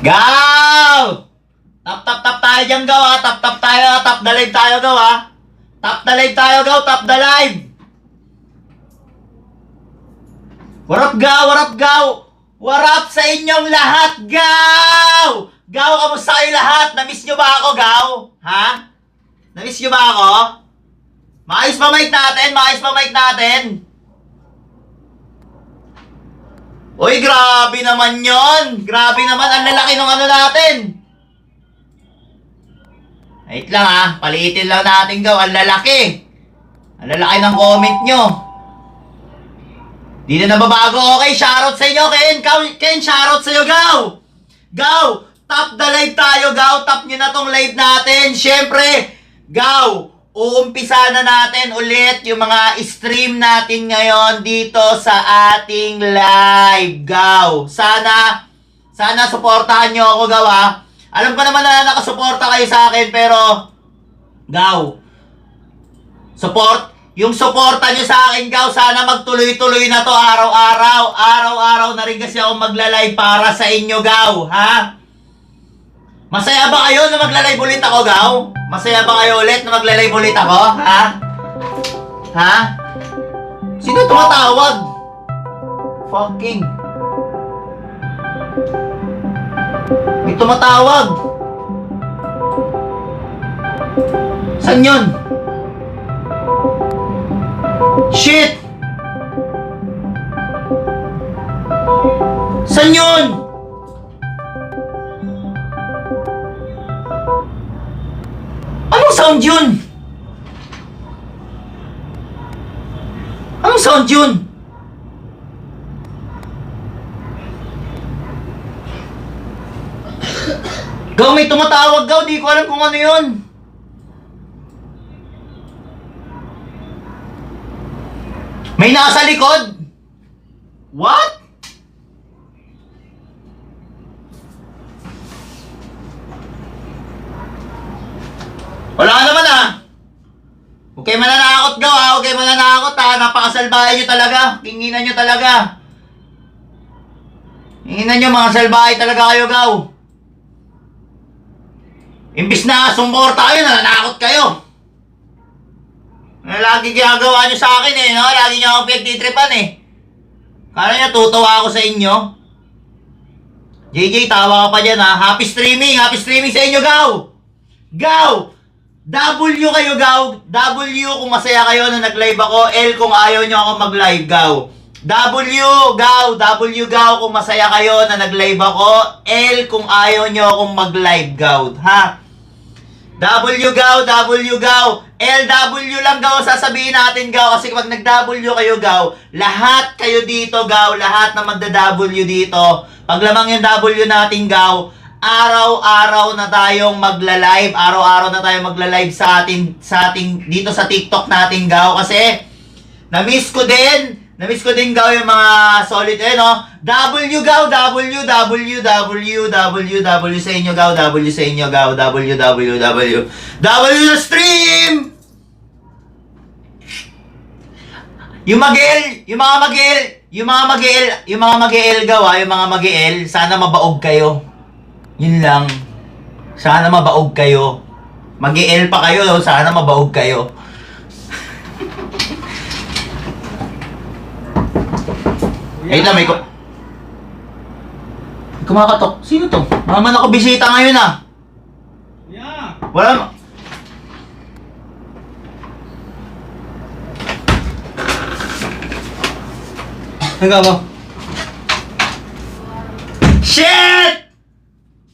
Gaw! Tap tayo dyan, Gaw, ha? Tap tayo, ha? Tap the live tayo, Gaw, ha? Tap the live tayo, Gaw. Tap the live! What up, Gaw? What up, Gaw? What up sa inyong lahat, Gaw? Gaw, kamusta kayo lahat? Namiss nyo ba ako, Gaw? Ha? Namiss nyo ba ako? Maayos ba mic natin? Maayos ba mic natin? Uy, grabe naman yon. Grabe naman, ang lalaki ng ano natin. Wait lang, ha, paliitin lang natin, Gaw. Ang lalaki. Ang lalaki ng comment nyo. Di na nababago. Okay, shoutout sa inyo, Ken, shoutout sa inyo, Gaw. Gaw, tap the live tayo, Gaw. Tap nyo na tong live natin. Siyempre, Gaw, uumpisa na natin ulit yung mga stream natin ngayon dito sa ating live, Gaw. Sana suportahan nyo ako, Gaw, ha. Alam ko naman na nakasuporta kayo sa akin, pero Gaw, yung suporta nyo sa akin, Gaw, sana magtuloy-tuloy na to araw-araw. Araw-araw na rin kasi ako magla-live para sa inyo, Gaw, ha? Masaya ba kayo na magla-live ulit ako, Gaw? Masaya ba kayo ulit na magla-live ulit ako, ha? Ha? Sino tumatawag? Fucking may tumatawag. Saan yun? Shit! Saan yun? Anong sound yun? Anong sound yun? Gaw, may tumatawag, Gaw. Di ko alam kung ano yun. May nasa likod? What? Wala ka naman, ah. Huwag kayo mananakot, Gaw, ha. Huwag kayo mananakot, ha. Napakasalbahe nyo talaga. Kinginan nyo talaga. Kinginan nyo, mga salbahe talaga kayo, Gaw. Imbis na sumporta kayo, nananakot kayo. Lagi ginagawa nyo sa akin, eh, no? Lagi nyo ako pinagtitripan, eh. Kala nyo, tutuwa ako sa inyo. JJ, tawa ka pa dyan, ha? Happy streaming sa inyo, Gaw. Gaw! W kayo, Gaw. W kung masaya kayo na nag-live ako. L kung ayaw nyo ako mag-live, Gaw. W, Gaw. W, Gaw kung masaya kayo na nag-live ako. L kung ayaw nyo akong mag-live, Gaw. Ha? W, Gaw. W, Gaw. LW lang, Gaw, sasabihin natin, Gaw. Kasi pag nag-W kayo, Gaw, lahat kayo dito, Gaw. Lahat na magda-W dito. Pag lamang yung W natin, Gaw, araw-araw na tayong magla-live. Araw-araw na tayong magla-live sa ating dito sa TikTok natin, Gaw. Kasi na-miss ko din, Gaw, yung mga solid, no? W, Gaw, W sa inyo, Gaw, W sa inyo, Gaw, W na stream! Yung mga mag-EL, Gaw, ha, yung mga mag-EL, sana mabaog kayo. Yun lang. Sana mabaog kayo. Mag-EL pa kayo, sana mabaog kayo. Ayun na, may kumakatok. Sino to? Naman ako bisita ngayon, ah. Yeah. Wala. Hanggang mo. Shit!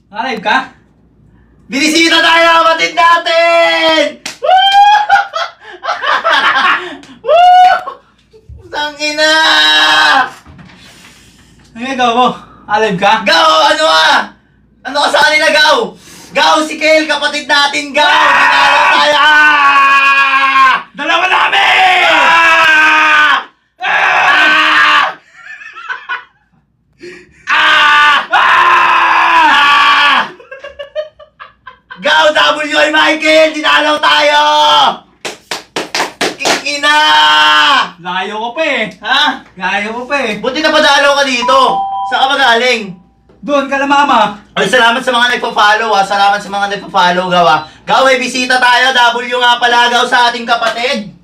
Alive ka? Binisita tayo ng kapatid natin! Woo! Tangina! Hanggang mo. Alive ka? Gaw, ano, ah? Ano ka sa kanila, Gaw? Gaw, si Kale, kapatid natin, Gaw! Dinalo tayo! Ah! Dalawa namin! Ah! Ah! Ah! Ah! Gaw, W ay Michael! Dinalaw tayo! Kikina! Layo ko pa eh. Ha? Layo ko pa eh. Buti na padalaw ka dito. Saan ka magaling? Doon ka na mama. Ay, salamat sa mga nagpa-follow ha. Salamat sa mga nagpa-follow, Gaw ha. Gaw, may bisita tayo. W nga pala, Gaw, sa ating kapatid.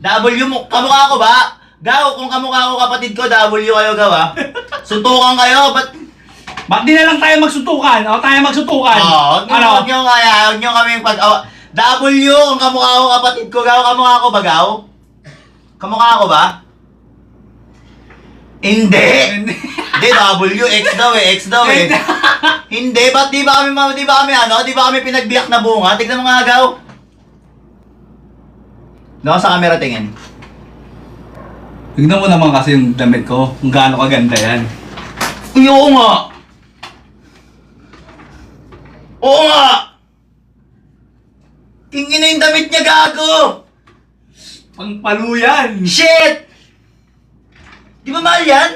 W mo, kamukha ko ba? Gaw, kung kamukha ko kapatid ko, W kayo, Gaw ha. Suntukan kayo, Ba't di na lang tayo magsuntukan? O tayo magsuntukan? Huwag nyo kami W, kung kamukha ko kapatid ko, Gaw, kamukha ko ba, Gaw? Kamukha ko ba? Hindi! Hindi, W, X daw eh. Hindi, ba't di ba kami pinagbiyak na bunga? Tignan mo nga, Gaw. No, sa camera tingin. Tignan mo naman kasi yung damit ko, kung gaano kaganda yan. Uy, oo nga! Oo nga! Tingin na yung damit niya, gago! Pangpalo yan! Shit! Di ba mahal yan?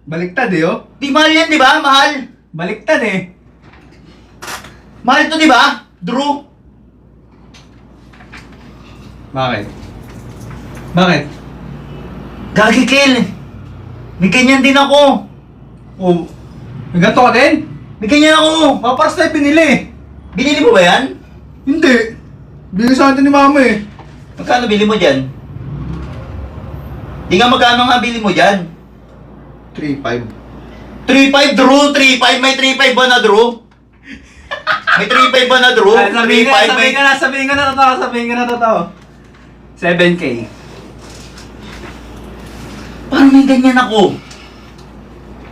Baliktad eh oh. Di mahal yan, di ba? Mahal. Baliktad eh. Mahal to, di ba? Drew. Bakit? Bakit? Gagi, Kel. May ganyan din ako. Oh, may ganito ka din? May ganyan ako. Paparas tayo pinili. Binili mo ba yan? Hindi. Bili sa atin ni mama eh. Magkano bili mo dyan? Di nga magkano nga bili mo dyan? 3.5. 3.5, Drew. 3.5. May 3.5 ba na, Drew? May 3.5 ba na, Drew? Sabihin 3.5 may... ka na totoo. 7K. Paano may ganyan ako?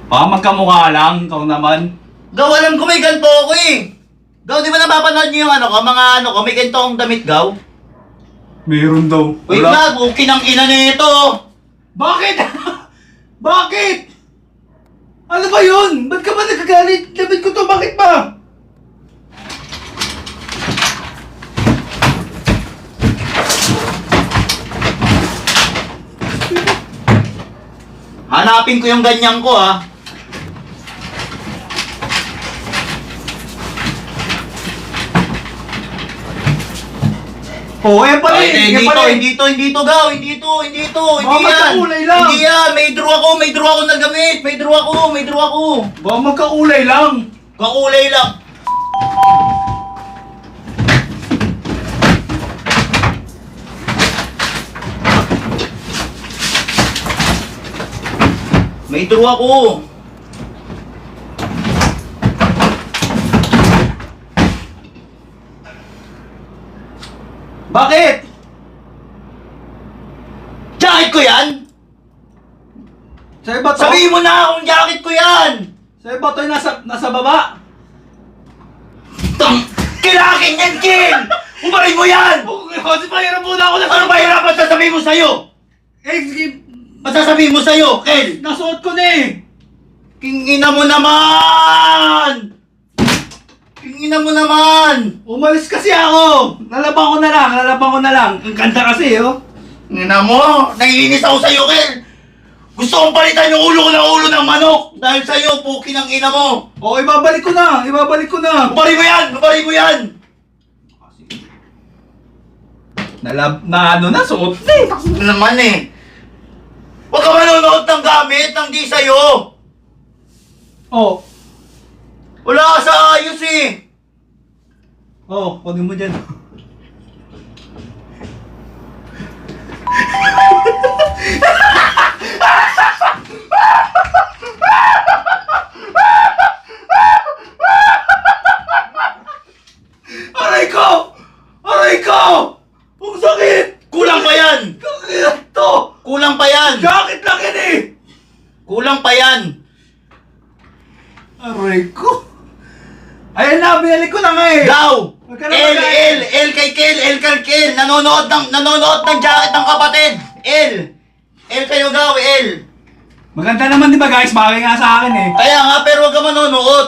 Baka magkamukha lang, ikaw naman. Gaw, alam ko may ganito ako eh. Gaw, di ba napapanood niyo yung may ganito akong damit, Gaw? Meron daw. Wait lang, okay nang ina nito. Bakit? Bakit? Ano ba yun? Ba't ka ba nagkagalit? Labit ko to, bakit ba? Hanapin ko yung ganyan ko, ha. Oo, yan pala eh. Hindi to, Gaw. Hindi Baka yan. magkakulay lang. Hindi yan. May draw ako na gamit. May draw ako. Baka magkakulay lang. Kakulay lang. May draw ako. Bakit? Jacket ko yan? Sa'yo ba to? Sabihin mo na kung jacket ko yan! Sa'yo ba to yung nasa baba? Kilakin yan, King! Umarin mo yan! Kasi pahirap muna ako na Ano ba hirapan sasabihin mo sa'yo? sige. Masasabihin mo sa'yo, Ken! Nasuot ko na eh. Kingina mo naman! Kingina mo naman! Umalis kasi ako. Nalaban ko na lang. Ang ganda kasi oh. Kingina mo! Naiinis ako sa'yo, Ken! Gusto kong palitan yung ulo ko ng ulo ng manok! Dahil sa'yo, puki ng ina mo! Oo, ibabalik ko na. Umarin mo yan! Nasuot na eh. Ano naman eh? Huwag ka manonood ng gamit ng di sa'yo! Oh. Wala ka sa ayos eh! Oh, kunin mo dyan. Aray ko! Ang sakit! Kulang pa yan! Kakit to! Kulang pa yan! Jacket lang yan eh! Kulang pa yan! Aray ko! Ayan na, binalik ko na nga eh! Gaw! Magkano ba L yan? kay Kel! Nanonood ng jacket ng kapatid! L kayo, Gaw, L! Maganda naman di ba guys? Bagay nga sa akin eh. Kaya nga, pero huwag ka manonood!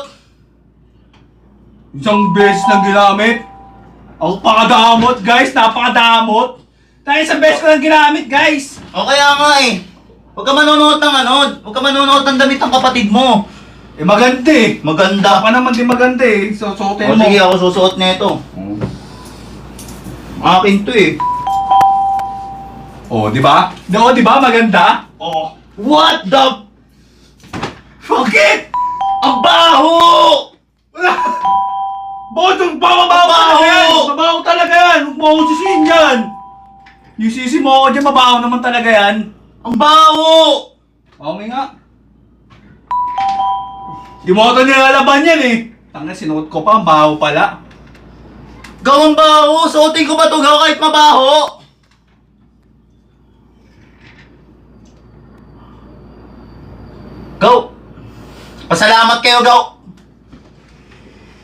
Isang beses lang ginamit. Ang pakadamot guys, napakadamot. Dahil isang beses ko lang ginamit guys. O kaya nga eh! Huwag ka manonood ng damit ng kapatid mo! Eh maganda eh. Maganda! Baka naman din maganda eh. So, suotin O mo. sige, ako susuot nito. Akin to eh. Oh, di ba? Di ba maganda? Oh. What the... Bakit? Ang baho! Bakit yung mabaho talaga yan? Mabaho talaga yan! Huwag mo akong sisihin yan! Yung sisi mo ako dyan, mabaho naman talaga yan. Ang baho! Okay nga. Di mo ako nilalaban yan eh. Tanga, sinuot ko pa, ang baho pala. Gaw, ang baho! Suotin ko ba to, Gaw, kahit mabaho? Gaw! Pasalamat kayo, Gaw!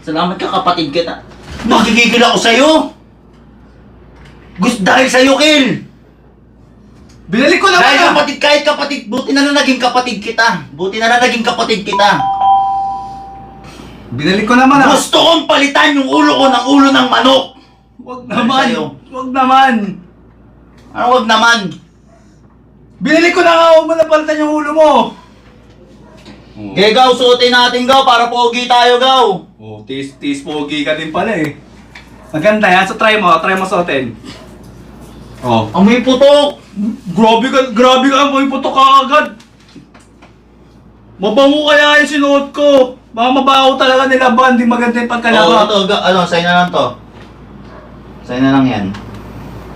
Salamat ka, kapatid kita. Magigigil ako sa'yo! Gusto dahil sa'yo, Kel! Binalik ko naman Dahil ah! kapatid, kahit kapatid, buti na lang naging kapatid kita. Buti na lang naging kapatid kita. Binalik ko naman ah! Gusto kong palitan yung ulo ko ng ulo ng manok. Wag Dahil naman! sa'yo. Wag naman! Ano wag naman? Binalik ko na nga, huwag mo na palitan yung ulo mo! Okay, Gaw, suotin natin, Gaw, para pogi tayo, Gaw. Oh, tis pogi ka din pala eh. Maganda yan, so try mo suotin. Oh. Amoy putok. Grabe ka, may putok ka agad. Mabango kaya yung sinuot ko. Baka mabaho talaga nilaban, di maganda yung Oo, pagkalaba. ito, sign na lang to. Sign na lang yan.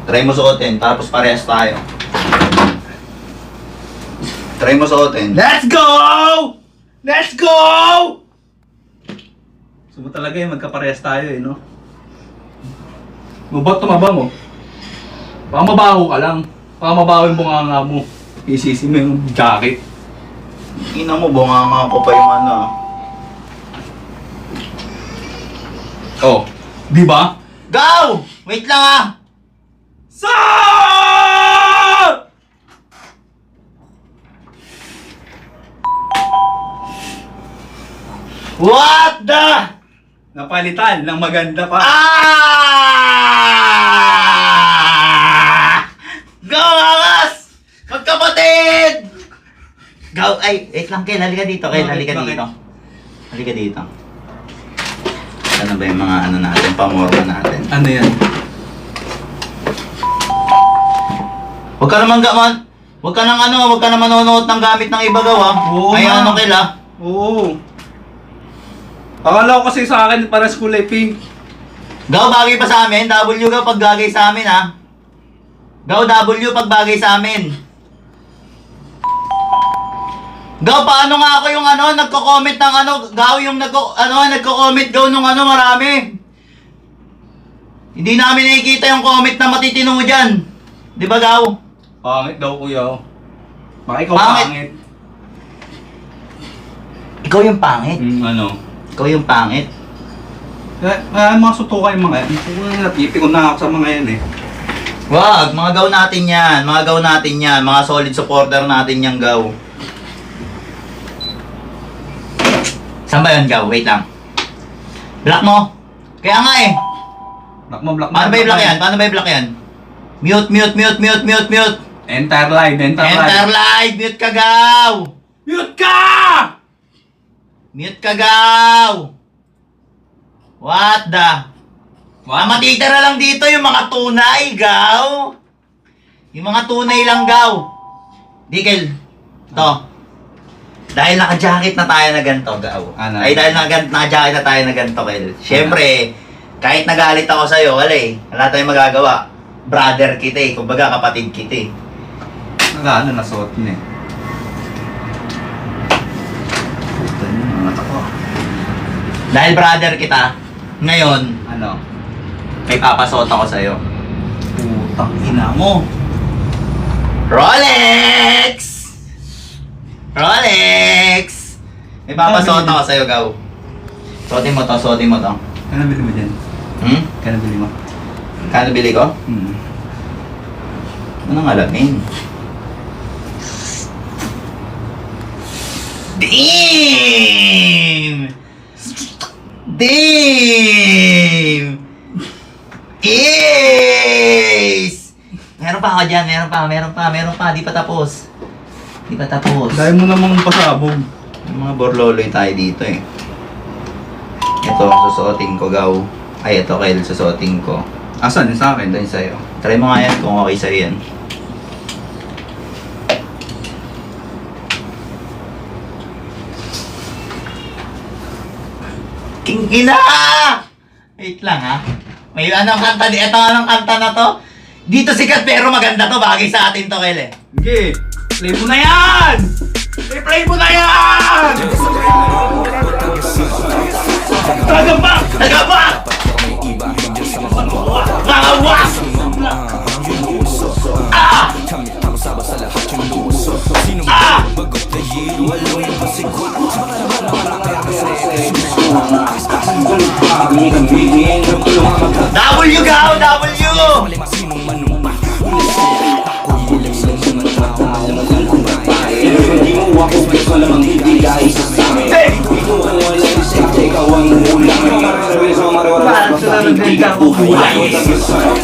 Try mo suotin, tapos parehas tayo. Try mo suotin. Let's go! Let's go! Sumo talaga yun, magkaparehas tayo eh, no? Ba't tumaba mo? Baka mabaho ka lang. Baka mabaho yung bunganga mo. Isisi mo yung jacket. Ina mo, bunganga ko pa yung ano. Oh, di ba? Gaw! Wait lang ah! Sa! What the? Napalitan ng maganda pa. Ah! Gaw, angas! Magkapatid! Gaw, ay, wait lang, Kel, halika dito, Kel, halika Bakit? dito. Halika dito. Ano ba yung mga ano natin, pamorma natin? Ano yan? Huwag ka naman huwag ka nang manonood ng gamit ng iba, Gaw, ah. Oo Ay, nga. ano, Kel, ah. Oo. Akala ko kasi sa akin para kulay pink. Gaw, bagay pa sa amin. W, Gaw, pag bagay sa amin, ha. Gaw, W, pag bagay sa amin. Gaw, paano nga ako yung ano, nagko-comment ng ano, Gaw, yung nagko-comment, Gaw, nung ano, marami. Hindi namin nakikita yung comment na matitino mo dyan. Di ba, Gaw? Pangit daw kuya. Baka ikaw Pangit. pangit. Ikaw yung pangit. Ano? Ikaw yung pangit. Mga sutukan yung mga yan. Napipikon na ako sa mga yan eh. Wag, mga Gaw natin yan. Mga Gaw natin yan. Mga solid supporter natin yan, Gaw. Saan ba yun, Gaw? Wait lang. Block mo. Kaya nga eh. Black mo. Paano ba i-block yan? Paano ba i-block yan? Mute. Enter live. Enter live. Mute ka, Gaw. Mute ka! Mute ka, Gaw. What the? Matitira lang dito yung mga tunay, Gaw. Yung mga tunay lang, Gaw. Dikil. To. Dahil naka-jacket na tayo na ganito, Gaw. Ano? Ay, dahil naka-jacket na tayo na ganito, Kel. Siyempre, kahit nagalit ako sa'yo, wala tayong magagawa. Brother kita eh. Kumbaga, kapatid kita eh. Ano nasuot niya eh. Dahil brother kita, ngayon, Ano? may papasuot ako sa'yo. Putang ina mo. Rolex! Rolex! May papasuot ako sa'yo, Gaw. Suotin mo to. Kano bili mo dyan? Kano bili mo? Kano bili ko? Anong alamin? Damn! Yes! Meron pa ako dyan, meron pa, di pa tapos. Dahil mo namang pasabog. Yung mga borloloy tayo dito eh. Ito, susuotin ko, Gaw. Ay, ito, Kel, susuotin ko. Asan? Yung sa akin? Ito yung sa'yo. Try mo nga yan kung okay sa'yo yan. King ina! Wait lang ha. May anong kanta di? Ito anong kanta na to? Dito sikat pero maganda to. Bagay sa atin to, Kel eh. Sige, play mo na yan! Play mo na yan! Tagabak! Tagabak! Mga wak! Ah! Ah! W gaw! W!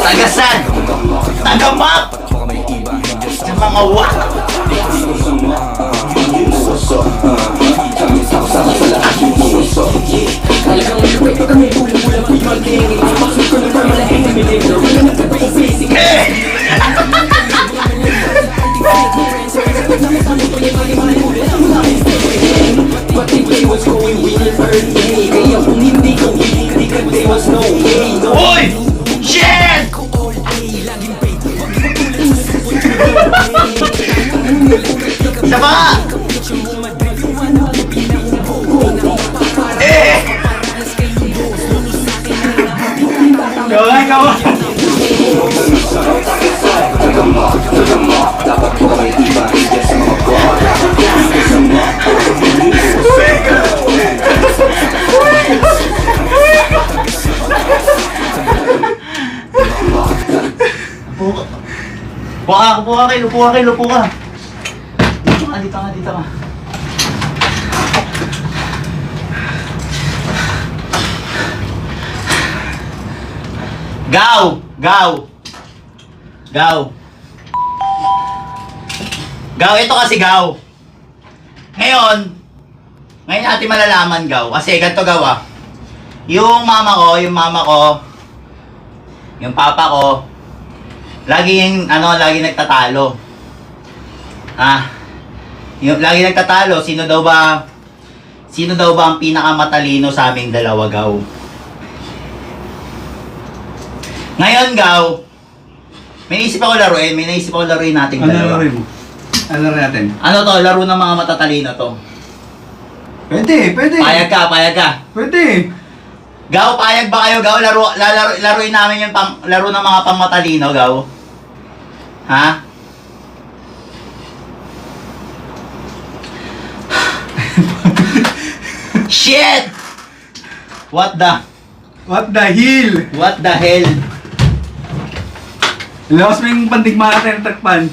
Tagasan! Tagamak! Sa mga wak! Uy! Shit! Isa pa! Gawa! Lupo ka. Dito ka. Gaw, ito kasi gaw. Ngayon natin malalaman gaw. Kasi ganito gaw ah. Yung mama ko, yung papa ko, lagi nagtatalo. Lagi nagtatalo, sino daw ba ang pinakamatalino sa aming dalawa gaw? Ngayon gaw, may naisip ako laruin nating dalawa. Ano rin natin? Ano to? Laro ng mga matatalino to. Pwede. Payag ka. Pwede. Gaw, payag ba kayo gaw? Laruin namin yung laro ng mga pangmatalino gaw. Ha? Shit! What the hell? Lawas mo yung pandigma natin takpan.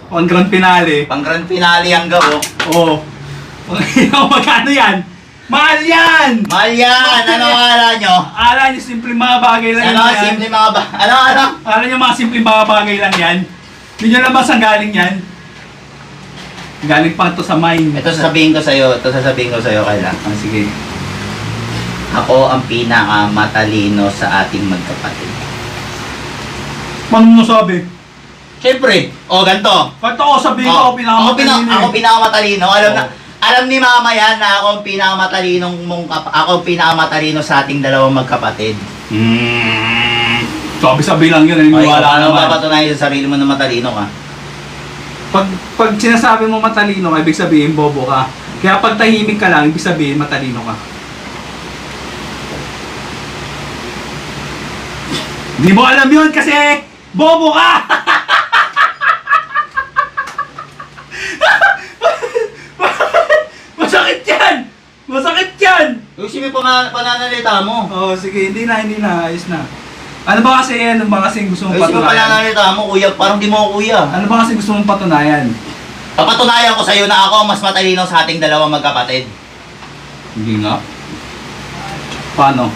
Pang grand finale. Pang grand finale ang gaw. Oo. Magkano yan? Mahal yan! Ano akala nyo? Akala nyo simple mga bagay lang Ano? yan. Simple mga ba? Ano? Akala nyo mga simple mga bagay lang yan. Hindi nyo alam ba saan galing yan? Galing pa to sa mind. Ito sasabihin ko sa'yo, Kayla. Sige. Ako ang pinakamatalino sa ating magkapatid. Paano mo sabi? Siyempre, ganito. Ba't ako sabihin ko, pinakamatalino Ako pinakamatalino. Alam ni mama yan na ako ang pinakamatalino sa ating dalawang magkapatid. Sabi lang yun, naniniwala Ano naman. papatunayan sa sarili mo na matalino ka? Pag sinasabi mo matalino ka, ibig sabihin bobo ka. Kaya pag tahimik ka lang, ibig sabihin matalino ka. Hindi mo alam yun kasi bobo ka! Masakit yan! Yung pananalita mo. Oo, sige, hindi na, ayos na. Ano ba kasi gusto mong Yung patunayan? pananalita mo, kuya, parang di mo ako kuya. Ano ba kasi gusto mong patunayan? Papatunayan ko sa'yo na ako ang mas matalino sa ating dalawang magkapatid. Hindi nga. Paano?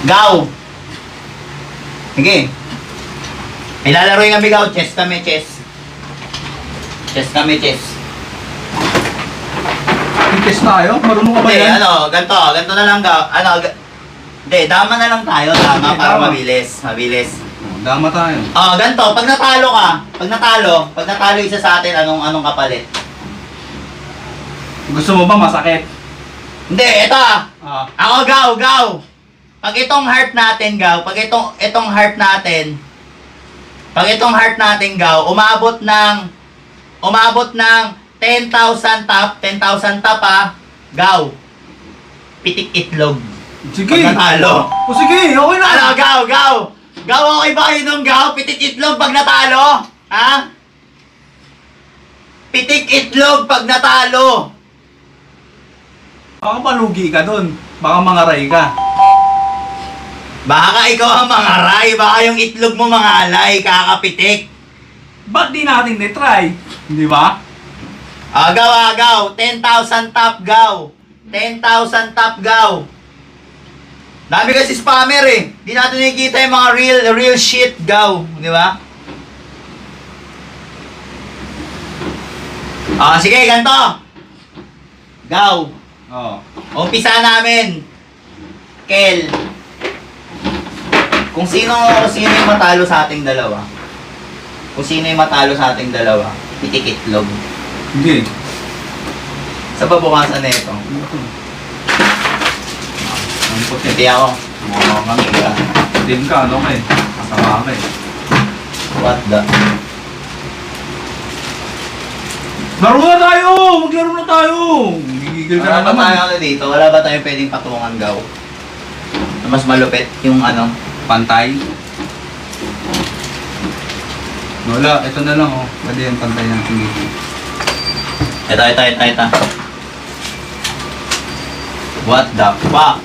Gaw! Sige. Ilalaroin kami gaw, chess. Test tayo? Marunong ka ba Hindi, yan? ganito na lang gaw. Hindi, dama na lang tayo, Okay, para dama. mabilis. Dama tayo. Ganito, pag natalo isa sa atin, anong kapalit? Gusto mo ba masakit? Hindi, ito ah. Ah. Ako, Gaw. Pag itong heart natin, Gaw, pag itong heart natin, Gaw, umabot ng 10,000 top ah, Gaw. Pitik itlog. Sige. Pag natalo. O sige, okay na. Ano, Gaw? Gaw, okay ba kayo nung Gaw? Pitik itlog pag natalo? Ha? Pitik itlog pag natalo. Baka malugi ka dun. Baka mangaray ka. Baka ikaw ang mangaray, baka yung itlog mo mangalay, kakapitik. Ba't di natin na-try? Di ba? Gaw. 10,000 top, Gaw. 10,000 top, Gaw. Dami kasi spammer eh. Di natin nakikita yung mga real shit, Gaw. Di ba? Sige, ganito. Gaw. Oo. Umpisa namin. Kel. Kung sino yung matalo sa ating dalawa. Pitik itlog. Hindi. Sa pabukasan na ito. Ang puti. Hindi ako. Oo, kami ka. Din ka, ano ka eh. Masama ka eh. What the? Laro na tayo! Maglaro na tayo! Gigigil ka Wala na ba tayo naman. dito? Wala ba tayo pwedeng patungan, Gaw? Na mas malupit yung ano? Pantay. Wala, ito na lang oh. Pwede yung pantay natin dito. Ito. What the fuck?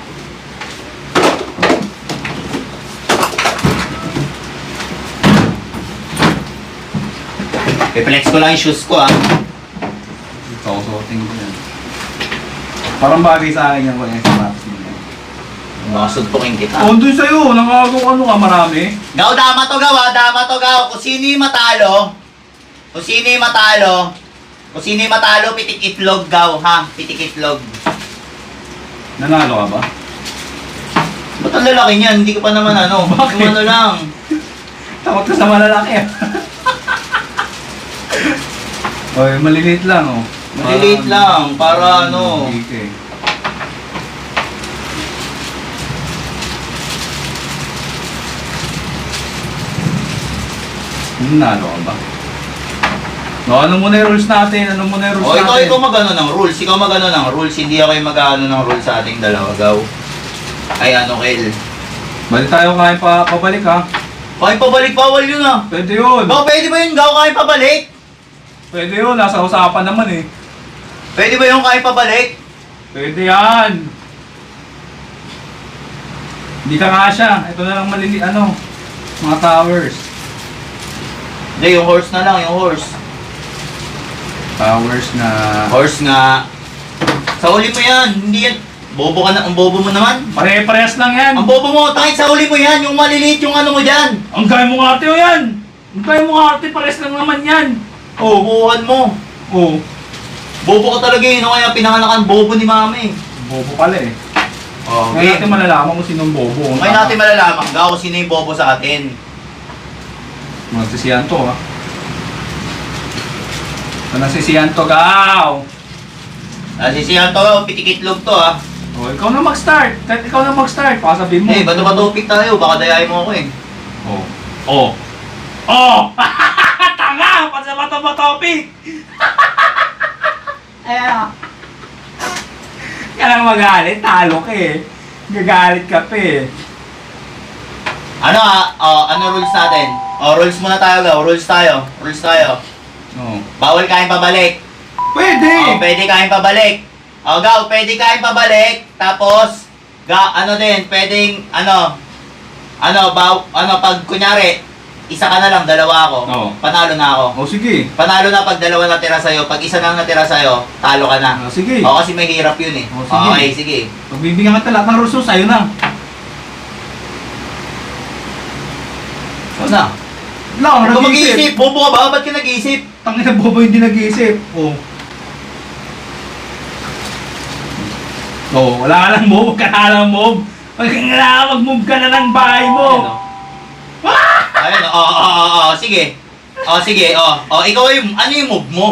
I-flex ko lang yung shoes ko ah. Ito ako suotin ko yan. Parang bagay sa akin yan ko yung sapatos mo. Makasuntukin kita. Oh, doon sa'yo. Nakakagawa ano ka marami. Gaw, dama to, Gaw. Kung sino yung matalo, pitik itlog, Gaw, ha? Pitik itlog. Nanalo ka ba? Ba't ang lalaki niyan? Hindi ko pa naman ano. Bakit? Yung ano lang. Takot ka sa malalaki. Oy, maliliit lang oh. Maliliit lang, para ano. Okay. Nanalo ka ba? No, ano muna yung rules natin? Ano muna yung rules O, natin? ikaw magano ng rules. Ikaw magano ng rules. Hindi ako yung mag-ano ng rules sa ating dalawa, Gaw. Ay, ano, Kel. Balik tayo kain pabalik ha. Kahit pabalik, bawal yun ah. Pwede yun. Gaw, pwede ba yun, Gaw, kahit pabalik? Pwede yun. Nasa usapan naman eh. Pwede ba yung kahit pabalik? Pwede yan. Hindi ka nga siya. Ito na lang malili, ano, mga towers. Hindi, yung horse na lang, yung horse. Towers na... Horse nga. Sa huli mo yan, hindi yan. Bobo ka na, ang bobo mo naman. Pare-parehas lang yan. Ang bobo mo, kahit sa huli mo yan, yung maliliit yung ano mo dyan. Ang gaya mo ate o yan. Ang gaya mo ate, parehas lang naman yan. Oh, buuhan mo. Oh, Bobo ka talaga yun, kaya pinanganakan bobo ni mama eh. bobo pala eh. Oh, Ngayon natin malalaman kung sinong bobo. Ngayon natin malalaman, Gaw, kung sino yung bobo sa atin. Magsisiyan to ha. Ito nagsisiyan to, gaw. Sisihan to, pitikitlog to ah. Oh, ikaw na mag-start. Kahit ikaw na mag-start, baka sabihin mo. Eh, bato ba topic tayo? Baka dayahin mo ako eh. Oh. Oh. Oh! Tanga! Pasa ba topic? Ayan. Kaya lang magalit, talo ka eh. Gagalit ka pa eh. Ano ano rules natin? Rules muna tayo, Gaw. Rules tayo. Oh. Bawal kain pabalik. Pwede! Pwede kain pabalik. Gaw, pwede kain pabalik. Tapos, ano din, pwedeng, pag kunyari, isa ka na lang, dalawa ako. Oo. Panalo na ako. Oh, sige. Panalo na pag dalawa natira sa'yo. Pag isa na natira sa'yo, talo ka na. Oh, sige. Oo, kasi mahirap yun eh. Oh, sige. Okay, sige. Pagbibigyan kita lahat ng rules, sa'yo na. Ano na? Wala akong Huwag ka nag-iisip. mag-iisip. Bobo ka ba? Ba't ka nag-iisip? Tangina bobo hindi nag-iisip. Oh. Oh, wala ka lang move. Huwag ka na lang move. Mag-move ka na ng bahay mo. Ayun, sige. Sige, ikaw yung, ano yung move mo?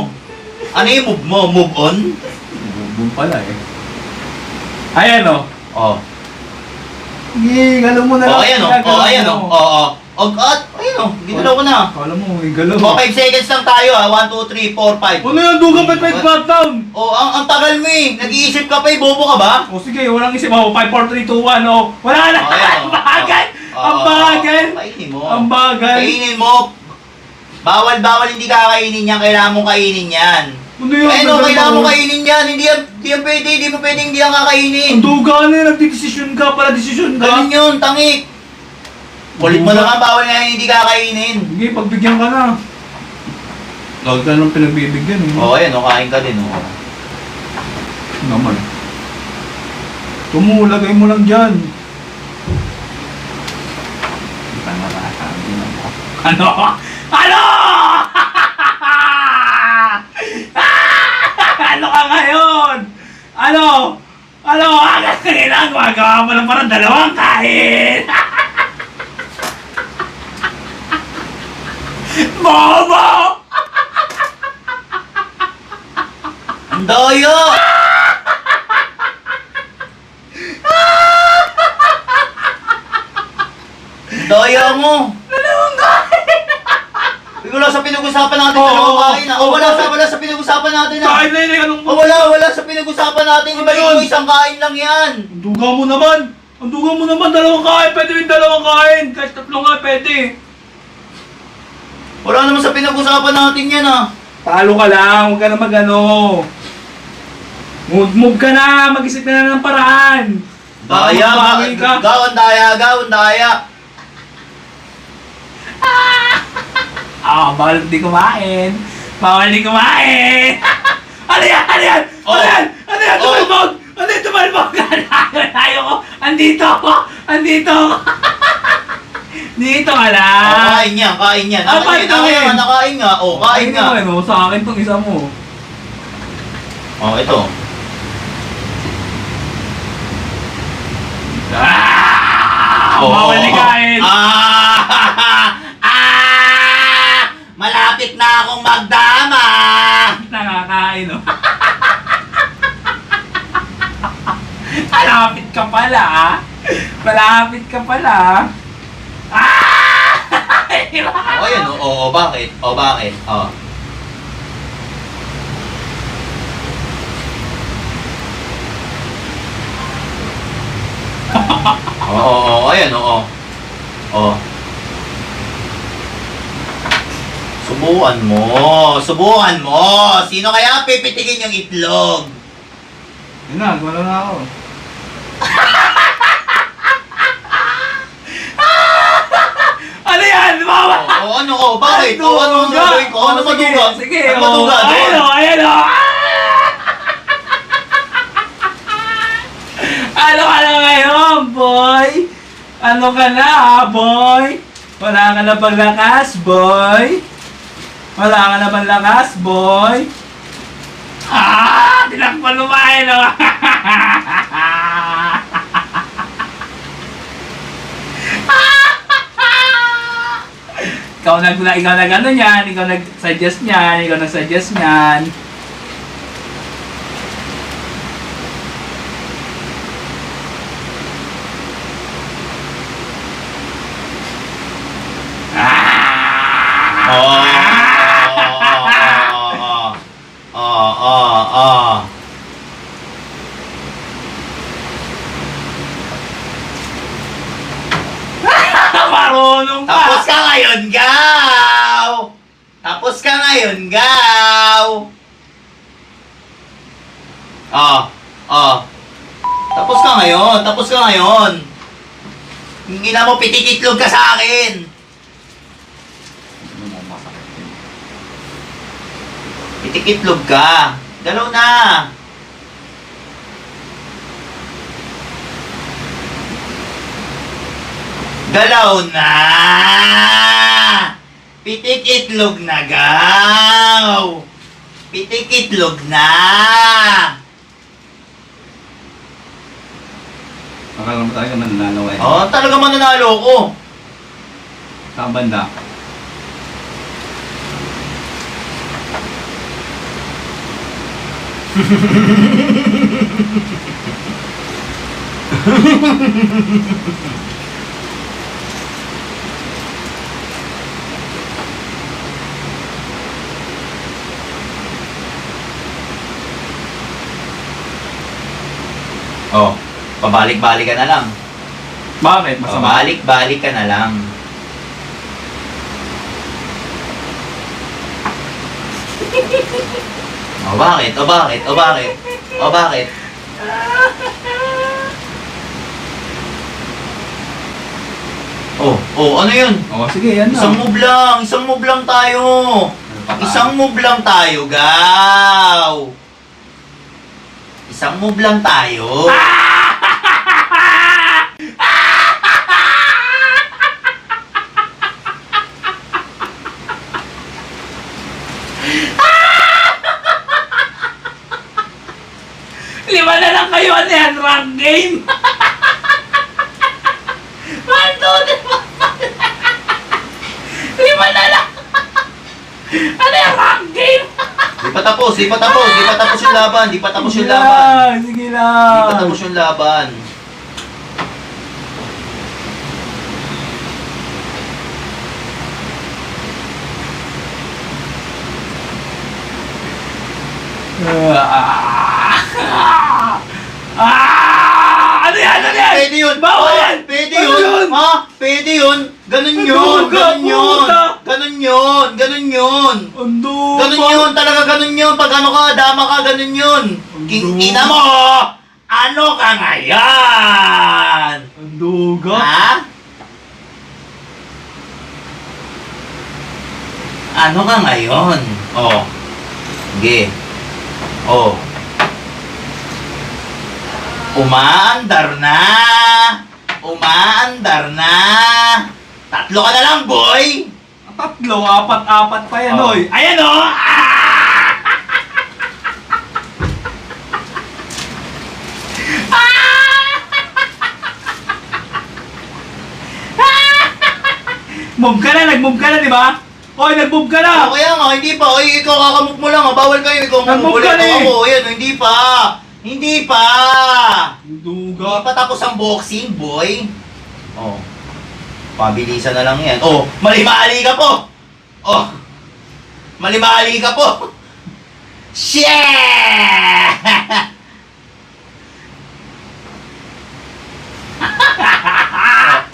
Ano yung move mo? Move on? Bubong pala eh. Ayan o. Oh. Sige, galaw mo na lang. Oh, ayan o. Galaw Oh, ayan o. mo. Oo. At, ayun o. Ginalaw ko na. Kala mo, galaw. O, 5 seconds lang tayo ha. 1, 2, 3, 4, 5. Ano yan, dugang pet back down? Oh, ang tagal mo eh. Nag-iisip ka pa eh. Bobo ka ba? O sige, walang isip ako. 5, 4, 3, 2, 1, o. Wala na! Oh, ayan, Ang bagal! Ang bagal! Kainin mo. Ang bagal! Kainin mo. Bawal hindi kakainin yan. Kailangan mong kainin yan. Ano yun? Ayun o, kailangan mong kainin yan. Hindi yan pwede. Hindi mo pwede hindi yan kakainin. Ang duga na yun, nagdidesisyon ka pala, desisyon ka. Ganun yun, tangik. Kulit mo naman, bawal nga hindi kakainin. Sige, pagbigyan ka na. Lagi ka nang pinagbibigyan eh. Oo, ayan o, kain ka din o. Naman. Tumulagay mo lang dyan. Ano? Ano? Ano ka ngayon? Ano? Ano? Agad kanina, gumagawa mo lang parang dalawang kain. Bobo! Ang doyo! Ang doyo mo! Dalawang kain! Wala sa pinag-usapan natin Oo, dalawang kain ah. oo. Wala sa pinag-usapan natin ah. Kain na yun eh, anong Wala sa pinag-usapan natin. Ano Ibalik yun? mo isang kain lang yan. Ang duga mo naman! Ang duga mo naman, dalawang kain! Pwede rin dalawang kain! Kahit tatlo nga, pwede! Wala naman sa pinag-usapan natin yan ah. Talo ka lang, huwag ka na mag-ano. Move ka na, mag-isip ka na ng paraan. Daya, magbawi ka. gaw, ang daya. Bawal di kumain. Bawal di kumain. Ano yan? Ano yan? Oh. Ano yan? Ano yan? Oh. Tumalbog! Ano yan? Tumalbog! Ayoko! Andito ako! Andito ako! Dito ka lang! Kain yan. Ah, bakit kain? Nakain nga. Oh, kain nga. Ano, sa akin tong isa mo. Oh, ito. Bawal di kain! Malapit na akong magdama. Nakakain, no? Malapit ka pala, ah. Malapit ka pala. Oh, yan. Oh, bakit? Oh, bakit? Oh. Ayan, oo. Oh. Subukan mo. Sino kaya pipitikin yung itlog? Yun na, wala na ako. Ano yan? Mama! Bakit? Ano gagawin ko? Ano maduga? Sige, Ano maduga doon? Ayan o, ayan o! Ano ka na ngayon, boy? Ano ka na, boy? Wala ka na bang lakas, boy? Wala ka na bang lakas, boy? Tinakpan lumayan, o! Ikaw nag ano niyan, ikaw nag-suggest niyan. Marunong ka! Tapos ka ngayon, Gaw! Tapos ka ngayon, Gaw! Tapos ka ngayon. Hindi na mo pitikitlog ka sa akin. Pitikitlog ka. Galaw na. Galaw na! Pitik-itlog na, Gaw! Pitik-itlog na! Akala mo talaga mananalo eh. Oh, talaga mananalo ko. Saan banda? Oh, pabalik-balik ka na lang. Bakit? Masama? Pabalik-balik ka na lang. O bakit? O bakit? O bakit? O bakit? Ano yun? Oh, sige, yan na. Isang move lang tayo. Isang move lang tayo, Gaw. Isang move lang tayo. Lima na lang kayo, ano yan? Rank game? 1, 2, 3, 4. Lima na lang. Ano yung rank game? Di pa tapos yung laban. Di pa tapos yung laban. Sige Di lang. pa tapos yung laban. Ano yan? Ano yan? Pwede yun! Bawal yan! Pwede Ano yun! Ha? Pwede yun! Ganun yun! Ganun yun! Ganun yun! Ganun yun! Ando Ganun yun! Talaga ganun yun! Pag ano ka, dama ka, ganun yun! King ina mo! Ano ka ngayon? Anduga? Ha? Ano ka ngayon? Oh. Sige. Oh. Umaandar na! Umaandar na! Tatlo ka na lang, boy! Tatlo, apat pa yan, Oh. oy. Ayan, o! Move ka na, nag-move ka na, di ba? Oy, nag-move ka na! Kaya nga, hindi pa. Oy, ikaw kakamove mo lang. Bawal kayo. Ikaw Nag-move mamumuli. ka na eh. Ako, yan. Hindi pa. Hindi pa. Hindi Anduga. pa tapos ang boxing, boy. Oh. Pabilisan na lang yan. Oh, mali-mali ka po. Oh. Mali-mali ka po. Shit!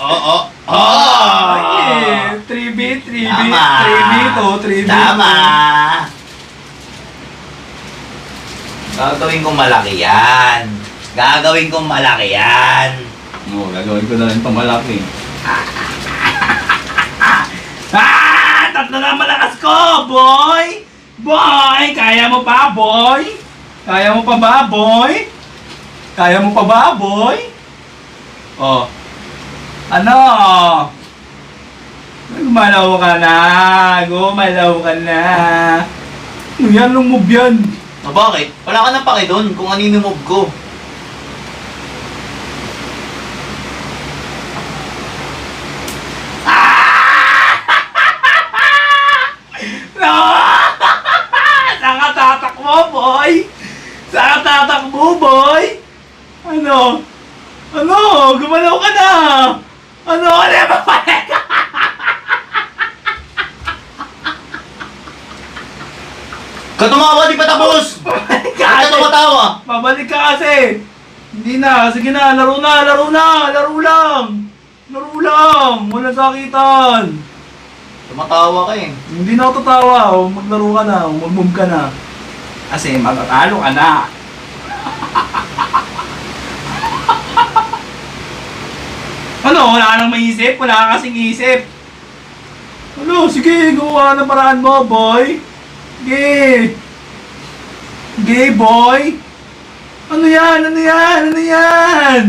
Oh. Yeah. 3B, 3B, Tama. 3B to, 3B Tama. Gagawin kong malaki yan. Gagawin kong malaki yan. Oo, gagawin ko na rin itong malaki. Tatlo na malakas ko, boy! Boy! Kaya mo pa, boy? Kaya mo pa ba, boy? Kaya mo pa ba, boy? Oh. Ano? Gumalaw ka na. Gumalaw ka na. Ano yan? Anong move yan? O bakit? Wala ka nang pake doon kung ano yung move ko. No! Saan ka tatakbo, boy? Saan ka tatakbo, boy? Ano? Ano? Gumalaw ka na! Ano? Ano yung mapalik? Ka tumawa, di pa tapos! Ba't ka tumatawa? Babalik ka kasi! Hindi na. Sige na. Laro na. Laro na. Laro lang. Laro lang. Walang sakitan. Tumatawa ka eh. Hindi na ako tatawa. O, maglaro ka na. O, mag-move ka na. Kasi matatalo ka na. Ano? Wala ka nang maisip? Wala ka kasing isip? Ano? Sige. Gawa ng paraan mo, boy. Sige. Sige, boy. Ano yan? Ano yan? Ano yan?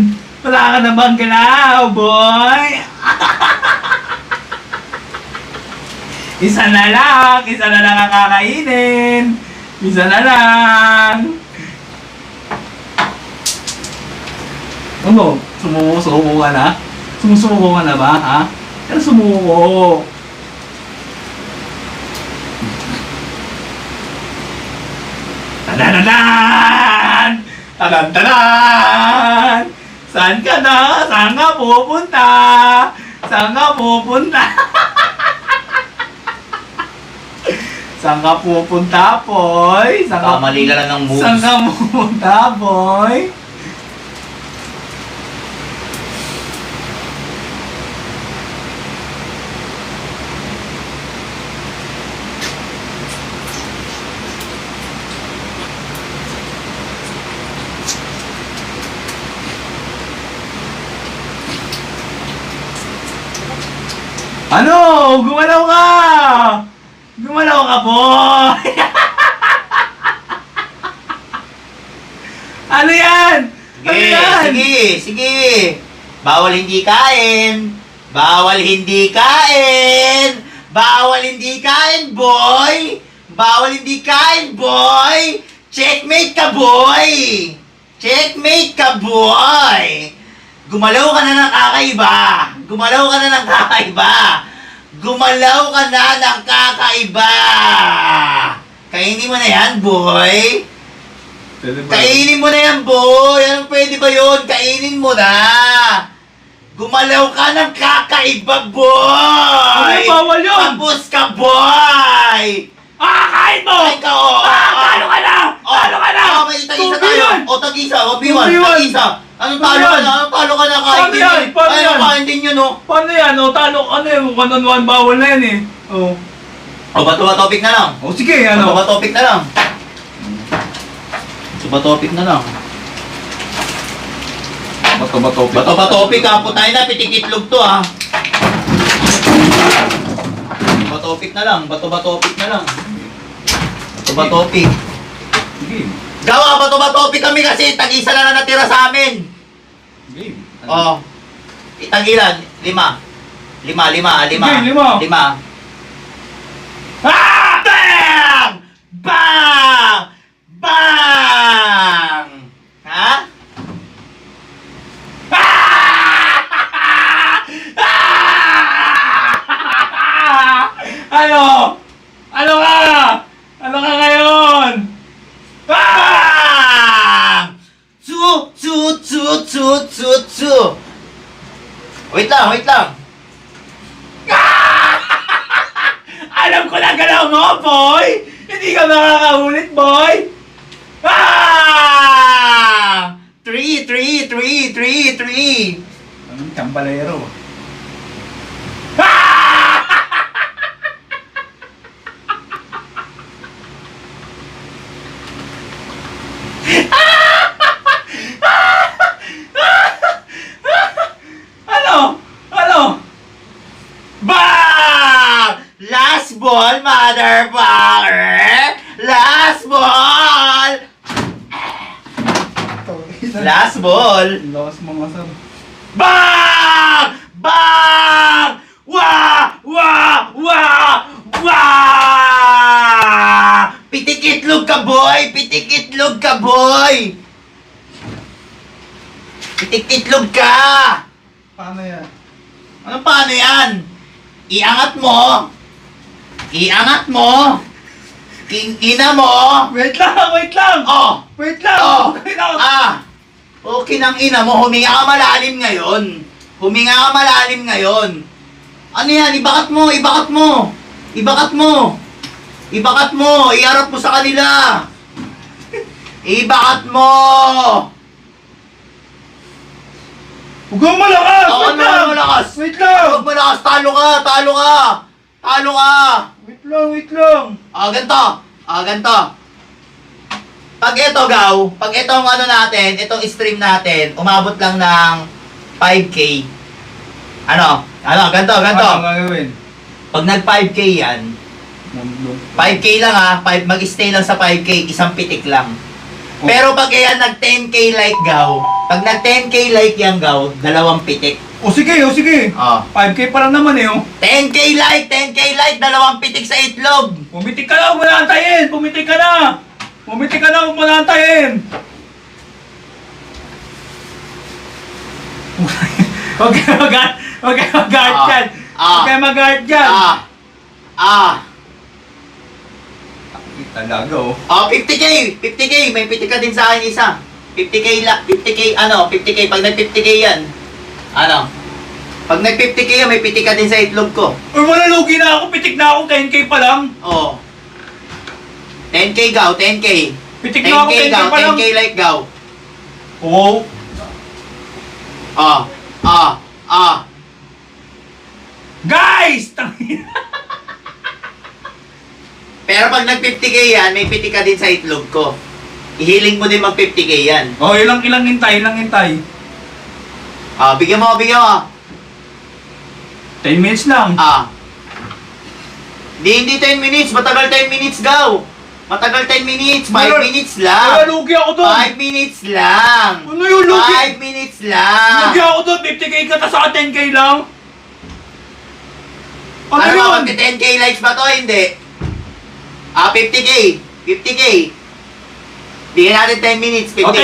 Wala ka na bang galaw, boy? Isa na lang ang kakainin. Isa na lang. Ano? Sumuko ka na? Sumusuko ka na ba, ha? Kaya sumuko. Tadadadan! Tadadadan! Saan ka na? Saan ka pupunta? Saan ka pupunta? Saan ka pupunta, boy? Saan ka, Mali ka lang ng moves. saan ka pupunta, boy? Ano? Gumalaw ka! Gumalaw ka, boy! Ano yan? Ano Sige, yan? sige, sige. Bawal hindi kain. Bawal hindi kain. Bawal hindi kain, boy. Bawal hindi kain, boy. Checkmate ka, boy. Checkmate ka, boy. Gumalaw ka na ng kakaiba. Gumalaw ka na ng kakaiba. Gumalaw ka na ng kakaiba. Kainin mo na yan, boy. Kainin mo na yan, boy. Anong pwede ba yun? Kainin mo na. Gumalaw ka ng kakaiba, boy. Ano, bawal yun? Tapos ka, boy. Kain mo! Kain ka, oh. Talo ka na! Talo ka na! May tag-isa 2v1. tayo. O, tag-isa. O, B1. 2v1. Tag-isa. Anong talo ka na? Anong talo ka na? Kain Paano din yan? yun. Paano Ay, yan? kain din yun, oh. Paano yan? O, talo ano yun? 1-on-1 bawal na yan eh. O. O, bato ba topic na lang? O sige, Bato ano? ba topic na lang? Bato ba topic na lang? Bato ba topic? Bato ba topic ha? Putay na, pitikitlog to ha. Bato ba topic na lang? Bato ba topic na lang? Bato ba topic? Game. Gawa, bato ba topic kami kasi tag-isa na natira sa amin. Game. Oh. Tag-ilan? 5. 5. Sige, 5. 5. Ah! Bang! Bang! Bang! Ha? Ano? Ano ka? Ano ka ngayon? Bang! Su! Wait lang, wait lang. Alam ko na galaw mo, boy! Hindi ka makakaulit, boy! Ah! 3. Anong kambalero? Ano? Ano? Bang! Last ball, motherfucker! Last ball! Last ball! Lakas mga sir. Bang! Bang! Wah! Wah! Wah! Wah! Pitikitlog ka, boy! Pitikitlog ka, boy! Pitikitlog ka! Paano yan? Ano paano yan? Iangat mo! Iangat mo! Ina mo! Wait lang! Wait lang! Oh! Wait lang! Oh! Wait lang! Okay ng ina mo, huminga ka malalim ngayon. Huminga ka malalim ngayon. Ano yan? Ibakat mo, ibakat mo. Ibakat mo. Ibakat mo, iharap mo sa kanila. Ibakat mo. Huwag kang malakas! Oo, Wait ano, lang! malakas. Wait lang! Huwag mo lakas, talo ka, talo ka. Talo ka. Wait lang! Wait lang! Ganito. Ganito. Pag ito, Gaw, pag itong ano natin, itong stream natin, umabot lang ng 5K. Ano? Ganito. Ano gagawin? Pag nag 5K yan, 5K lang ha, mag-stay lang sa 5K, isang pitik lang. Oh. Pero pag yan nag 10K like Gaw, pag nag 10K like yan Gaw, 2 pitik. O sige! O sige! Oh. 5K pa lang naman eh oh. 10K like, 2 pitik sa itlog. Pumitik ka na! Huwag mo na antayin! Pumitik ka na! Pumitik ka na! Huwag mo na antayin! Huwag kayo mag-guard dyan! Huwag kayo mag-guard dyan! Talaga oh. Oh, 50k! 50k! May piti ka din sa akin isa. 50k la, 50k, ano, 50k. Pag nag-50k yan, ano, pag nag-50k yan, may piti ka din sa itlog ko. Uy, wala lugi na ako. Pitik na ako. 10k pa lang. Oh. 10k gaw, 10k. Pitik na ako. 10k 10k gaw, pa lang. 10k like gaw. Oh. Oh, ah, ah. Guys! Tangina. Pero pag nag-50k yan, may piti ka din sa itlog ko. Ihiling mo din mag-50k yan. Oh, ilang hintay. Ah, bigyan mo, bigyan mo. 10 minutes lang. Ah. Hindi 10 minutes. Matagal 10 minutes, gaw. Matagal 10 minutes. 5 Wala- minutes Wala lang. lugi ako doon. 5 minutes lang. Ano yung lugi? 5 minutes lang. Lugi ako doon. 50k ka ta sa 10k lang. Ano Ano yun? ba, 10k likes ba to? Hindi. Ah, 50k. 50k. Bigyan natin 10 minutes. 50k. Oh,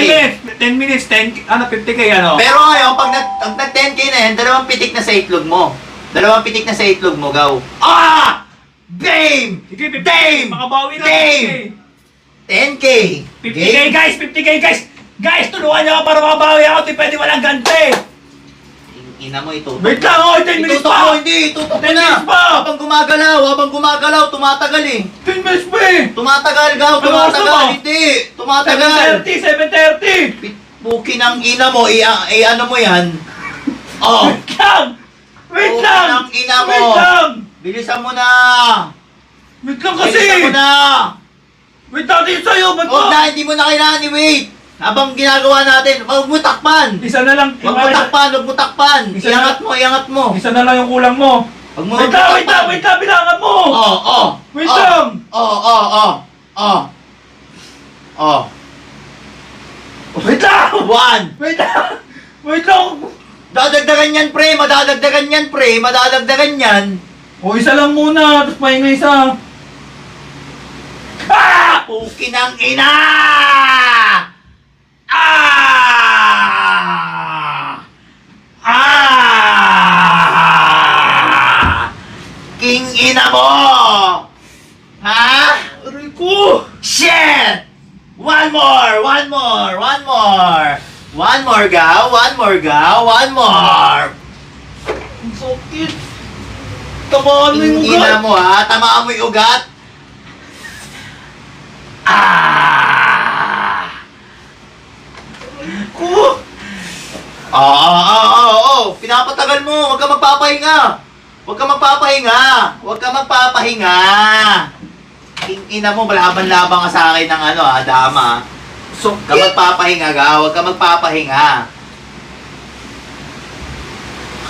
10 minutes. 50k ano? Pero ngayon, pag nag-10k na yan, dalawang pitik na sa itlog mo. Dalawang pitik na sa itlog mo, gaw. Ah! Game! Sige, 50k. Game! Makabawi na. Game! 10k. 50k guys. 50k guys. Guys, tulungan niyo ako para makabawi ako. Di pwede walang gante. Ina mo ito. Wait lang, oh, 10 minutes Itutok pa. mo, hindi. Itutok mo 10 na. minutes pa. Habang gumagalaw, tumatagal eh. 10 minutes pa eh. Tumatagal, gaw. Ano oras na ba? Tumatagal. Hindi. Tumatagal. 7:30. Buki ng ina mo, ano mo yan? Oh. Wait lang. Wait Buki lang. ng ina mo. Wait lang. Bilisan mo na. Wait lang kasi. Bilisan mo na. Wait lang din sa'yo. Ba't Huwag ba? na, hindi mo na kailangan i-wait. Habang ginagawa natin, huwag mo takpan. Isa na lang. Huwag mo takpan, huwag mo takpan. Isa Iangat mo, iangat mo. Isa na lang yung kulang mo. Huwag mo Wait lang, wait lang, wait lang. Bilangan mo. Oh. Wait lang. Oh. Wait lang. 1. Wait lang. Wait lang. Dadagdagan yan, pre. Madadagdagan yan, pre. Madadagdagan yan. O, isa lang muna. Tapos pahinga isa. Ah! Puki ng ina! Ah! Ah! King ina mo! Ha? Aray ko. Shit! One more! One more! One more! One more, gaw! One more, gaw! One more! Ang sakit. Tamaan mo yung King ina ugat. mo, ha? Tamaan mo yung ugat? Ah! Ko. Pinapatagal mo. Huwag ka magpapahinga. Huwag ka magpapahinga. Huwag ka magpapahinga. Ina mo, laban-laban ka sa akin ng ano, dama. Huwag ka magpapahinga, ga. Huwag ka magpapahinga.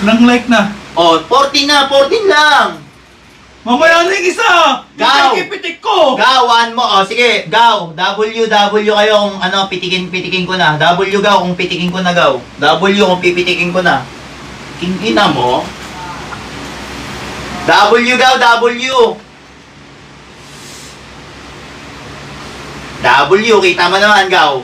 Nang like na. Oh, 14 na. 14 lang. Mamaya na yung isa. Gaw. Yung pitik ko. Gawan mo. Oh, sige, gaw. W kayo kung ano, pitikin ko na. W gaw kung pitikin ko na, gaw. W kung pipitikin ko na. King ina mo. W gaw, W. W, kita mo naman, gaw.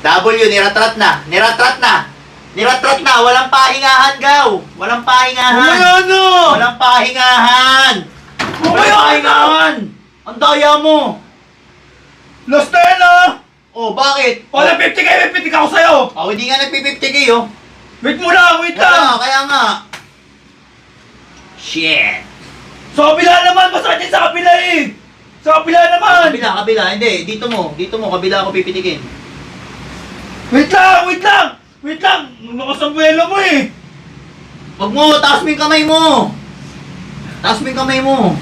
W, niratrat na. Niratrat na. Niratrat na. Walang pahingahan, gaw. Walang pahingahan. Mamaya na. Walang pahingahan. Walang pahingahan. Ang daya mo. Last na yan ah. Oh, bakit? Wala 50k, may 50k ako sa'yo. Oh, hindi nga nagpi-50k, oh. Wait mo lang, wait lang. Kaya nga. Shit. Sa kabila naman, masakit sa kabila eh. Sa kabila naman. Kabila. Hindi, dito mo, kabila ako pipitikin. Wait lang, wait lang. Wait lang, nakasambuelo mo eh. Wag mo, taas mo yung kamay mo. Taas mo yung kamay mo.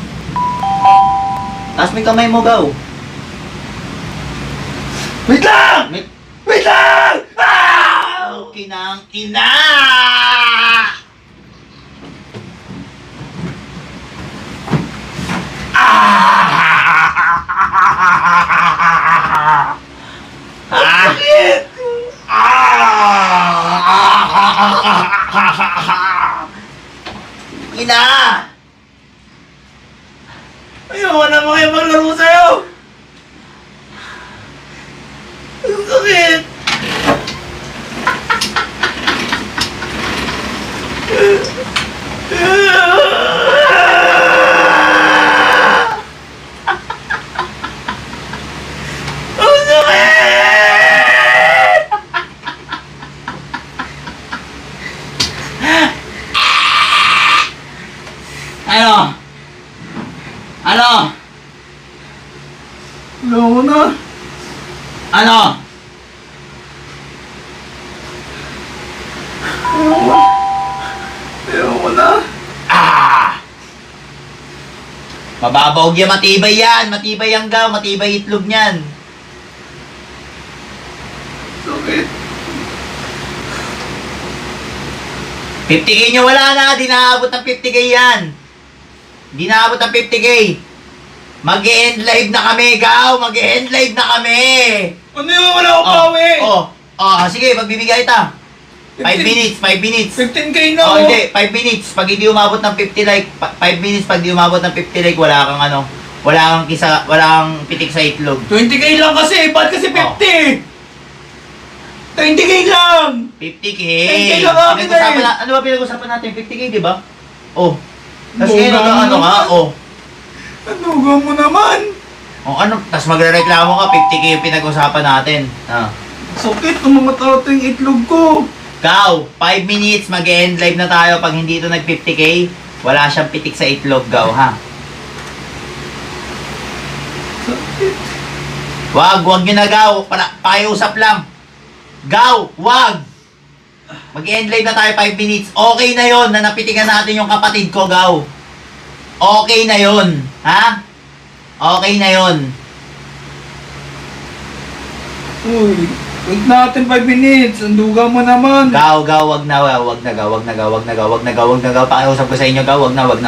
Taas mo yung kamay mo, gaw. Wait lang! May Wait lang! Ah! kinang ina! Ang sakit! Ina! Ayoko na mga maglaro sa'yo! Ang sakit! Ano? Ano? Ayoko na. Ano? Ayoko na. Ah! Mababaw yan, matibay yan. Matibay ang gaw, matibay itlog niyan. Sakit. 50k nyo wala na, di naabot ng 50k yan. Di naabot ng 50k. Mag-e-end live na kami, gaw. Mag-e-end live na kami. Ano yun? Wala akong pawi. Sige, magbibigay kita. 5 minutes, 5 minutes. 15k na. Oh, hindi, 5 minutes. Pag hindi umabot ng 50 like, 5 minutes pag hindi umabot ng 50 like, wala kang ano, wala kang pitik sa itlog. 20k lang kasi. Ba't kasi 50? 20k lang. 50k. 10K lang akin Pinag-usapan eh. ano ba pinag-usapan natin? 50k, di ba? Oh. Tapos Buga ngayon, ano mo nga, naman. oh. Tanugan mo naman. Oh, ano? Tapos magre-reklamo ka, 50k yung pinag-usapan natin. Ah. Sakit. Umamatarato yung itlog ko. Gaw, 5 minutes, mag-end live na tayo. Pag hindi ito nag-50k, wala siyang pitik sa itlog, Gaw, ha? Sakit. Wag nyo na, Gaw. Pakiusap lang. Gaw, wag! Mag-end live na tayo 5 minutes. Okay na yon na napitikan natin yung kapatid ko, Gaw. Okay na yon, ha? Okay na yon. Uy. Wait natin 5 minutes. Andugan mo naman. Gaw, wag na, wag na, Gaw. Pakiusap ko sa inyo, Gaw. Wag na. Gaw,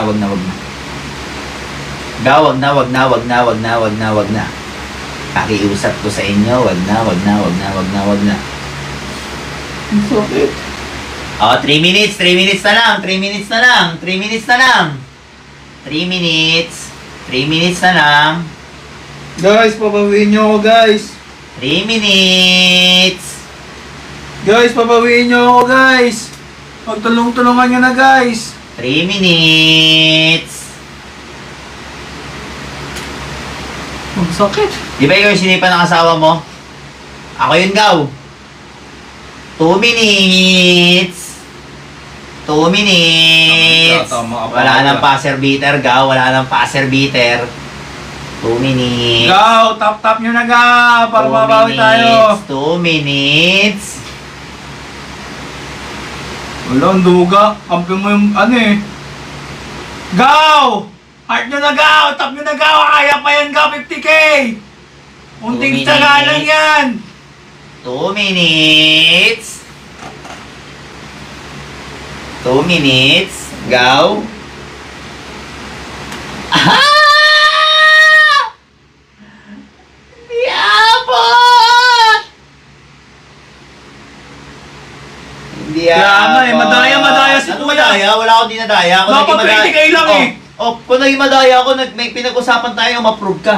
wag na. Pakiusap ko sa inyo, wag na. Ang sakit. Oh, 3 minutes na lang. 3 minutes na lang. Guys, pabawiin nyo ako, guys. 3 minutes. Guys, pabawiin nyo ako, guys. Magtulong-tulungan nyo na, guys. 3 minutes. Ang sakit. Di ba ikaw yung sinipa ng asawa mo? Ako yun, Gaw. 2 minutes. 2 minutes. Tama ka pa. Wala nang passer beater, Gaw. 2 minutes. Go, tap nyo na, ga. Para mabawi tayo. 2 minutes. Wala, ang duga. Kampi mo yung ano eh. Go! Heart nyo na, go! Tap nyo na, go! Kaya pa yan, go! 50k! Unting 2 tsaga lang minutes. yan! 2 minutes. 2 minutes. Gaw. Ah! Di abot! Hindi Kaya nga eh, madaya si Ano Kuya. madaya? Wala akong dinadaya. Kung Dapat naging madaya- 20K lang eh. Kung naging madaya ako, may pinag-usapan tayo, ma-prove ka.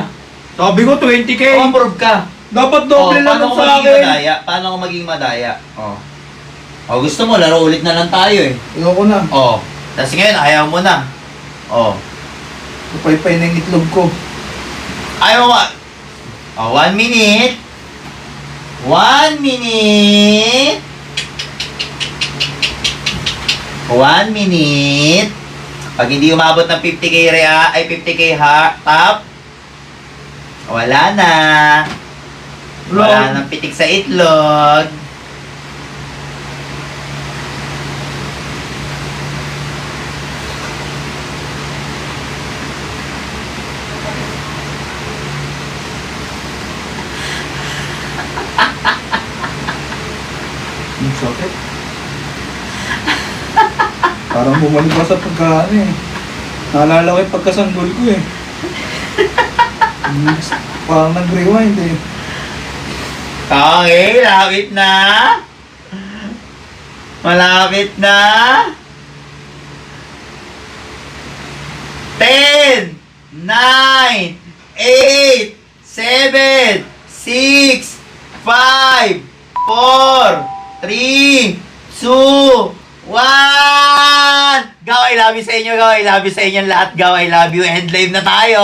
Sabi ko 20k. Ma-prove ka. Dapat doble lang paano sa ako magiging akin. madaya? Paano ako maging madaya? Gusto mo, laro ulit na lang tayo eh. Ayoko na. Tapos ngayon, ayaw mo na. Kapay-pay na yung itlog ko. Ayaw mo. 1 minute. 1 minute. 1 minute. Pag hindi umabot ng 50k 50k tap, wala na. Wala nang pitik sa itlog. Ang sakit. Parang bumalik pa sa pagkaan eh. Naalala ko yung pagkasanggol ko eh. Parang nag-rewind eh. Okay, malapit na. Malapit na. 10, 9, 8, 7, 6, 5, 4, 3, 2, 1! Gaw, I love you sa inyo, Gaw. I love you sa inyo lahat, Gaw. I love you. End live na tayo.